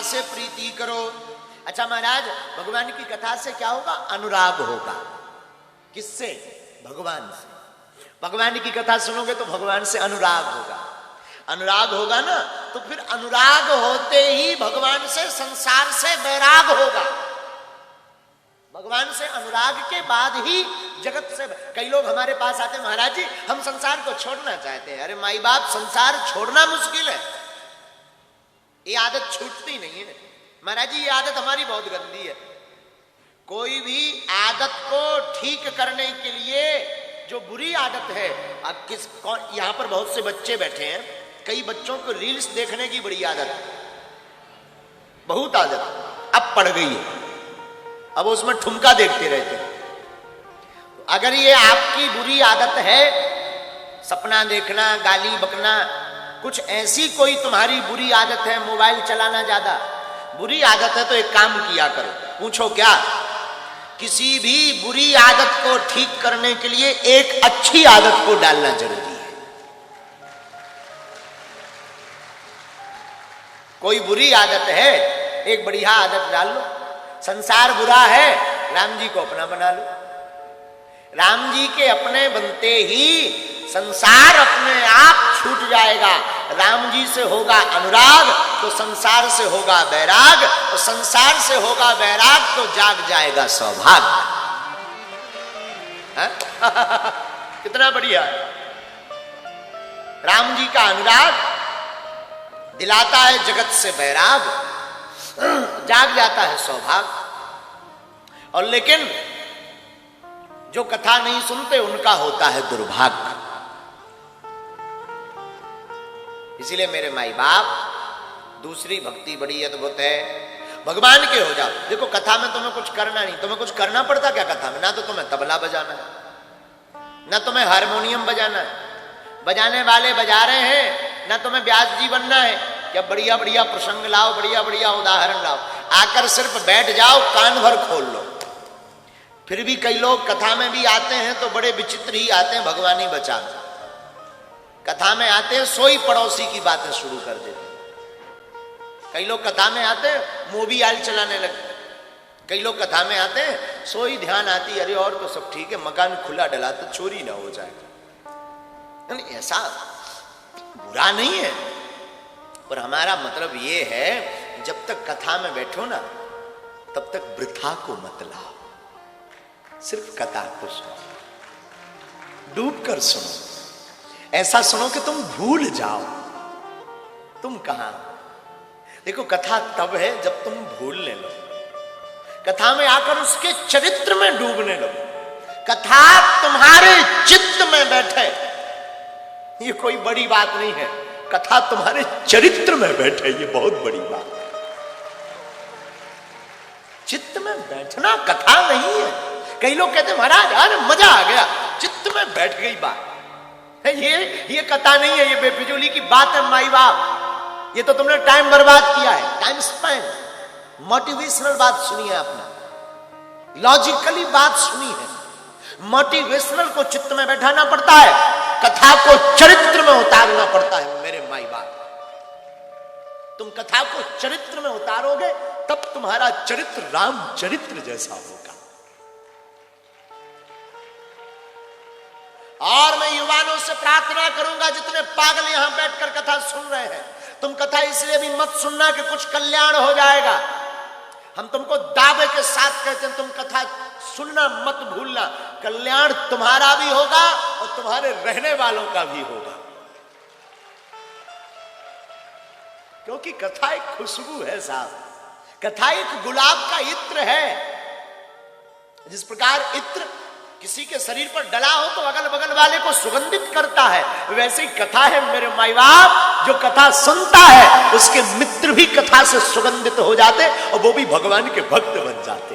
कथा से प्रीति करो। अच्छा महाराज, भगवान की कथा से क्या होगा? अनुराग होगा। किससे? भगवान से। भगवान की कथा सुनोगे तो भगवान से अनुराग होगा। अनुराग होगा ना, तो फिर अनुराग होते ही भगवान से, संसार से वैराग होगा। भगवान से अनुराग के बाद ही जगत से। कई लोग हमारे पास आते हैं, महाराज जी हम संसार को छोड़ना चाहते हैं। अरे माई बाप, संसार छोड़ना मुश्किल है, ये आदत छूटती नहीं है। महाराज जी ये आदत हमारी बहुत गंदी है। कोई भी आदत को ठीक करने के लिए, जो बुरी आदत है, अब यहां पर बहुत से बच्चे बैठे हैं, कई बच्चों को रील्स देखने की बड़ी आदत, बहुत आदत अब पड़ गई है। अब उसमें ठुमका देखते रहते हैं। अगर ये आपकी बुरी आदत है, सपना देखना, गाली बकना, कुछ ऐसी कोई तुम्हारी बुरी आदत है, मोबाइल चलाना ज्यादा बुरी आदत है, तो एक काम किया करो। पूछो क्या? किसी भी बुरी आदत को ठीक करने के लिए एक अच्छी आदत को डालना जरूरी है। कोई बुरी आदत है, एक बढ़िया आदत डाल लो। संसार बुरा है, राम जी को अपना बना लो। राम जी के अपने बनते ही संसार अपने आप छूट जाएगा। राम जी से होगा अनुराग तो संसार से होगा वैराग, और संसार से होगा वैराग तो जाग जाएगा सौभाग्य। कितना बढ़िया है। राम जी का अनुराग दिलाता है जगत से वैराग, जाग जाता है सौभाग्य। और लेकिन जो कथा नहीं सुनते उनका होता है दुर्भाग्य। इसीलिए मेरे माई बाप, दूसरी भक्ति बड़ी अद्भुत है। भगवान के हो जाओ। देखो कथा में तुम्हें कुछ करना नहीं, तुम्हें कुछ करना पड़ता क्या कथा में? ना तो तुम्हें तबला बजाना है, ना तुम्हें हारमोनियम बजाना है, बजाने वाले बजा रहे हैं, ना तुम्हें व्यास जी बनना है क्या बढ़िया बढ़िया प्रसंग लाओ, बढ़िया बढ़िया उदाहरण लाओ, आकर सिर्फ बैठ जाओ, कान भर खोल लो। फिर भी कई लोग कथा में भी आते हैं तो बड़े विचित्र ही आते हैं, भगवान ही बचा। कथा में आते हैं सोई पड़ोसी की बातें शुरू कर देते। कई लोग कथा में आते हैं मोबाइल चलाने लगते। कई लोग कथा में आते हैं सोई ध्यान आती, अरे और तो सब ठीक है, मकान खुला डला तो चोरी ना हो जाए। ऐसा बुरा नहीं है, पर हमारा मतलब ये है जब तक कथा में बैठो ना तब तक वृथा को मत लाओ। सिर्फ कथा को सुनो, डूब कर सुनो, ऐसा सुनो कि तुम भूल जाओ तुम कहां। देखो कथा तब है जब तुम भूलने लो, कथा में आकर उसके चरित्र में डूबने लगो। कथा तुम्हारे चित्त में बैठे, ये कोई बड़ी बात नहीं है। कथा तुम्हारे चरित्र में बैठे, ये बहुत बड़ी बात। चित्त में बैठना कथा नहीं है। कई लोग कहते हैं महाराज अरे मजा आ गया, चित्त में बैठ गई बात। ये कथा नहीं है, ये बेफिजूली की बात है माई बाप। ये तो तुमने टाइम बर्बाद किया है, टाइम स्पेंड। मोटिवेशनल बात सुनी है आपने, लॉजिकली बात सुनी है। मोटिवेशनल को चित्त में बैठाना पड़ता है, कथा को चरित्र में उतारना पड़ता है मेरे माई बाप। तुम कथा को चरित्र में उतारोगे तब तुम्हारा चरित्र राम चरित्र जैसा होगा। और मैं युवाओं से प्रार्थना करूंगा, जितने पागल यहां बैठकर कथा सुन रहे हैं, तुम कथा इसलिए भी मत सुनना कि कुछ कल्याण हो जाएगा। हम तुमको दावे के साथ कहते हैं तुम कथा सुनना मत भूलना, कल्याण तुम्हारा भी होगा और तुम्हारे रहने वालों का भी होगा। क्योंकि कथा एक खुशबू है साहब, कथा एक गुलाब का इत्र है। जिस प्रकार इत्र किसी के शरीर पर डला हो तो अगल बगल वाले को सुगंधित करता है, वैसे ही कथा है मेरे माई बाप। जो कथा सुनता है उसके मित्र भी कथा से सुगंधित हो जाते और वो भी भगवान के भक्त बन जाते।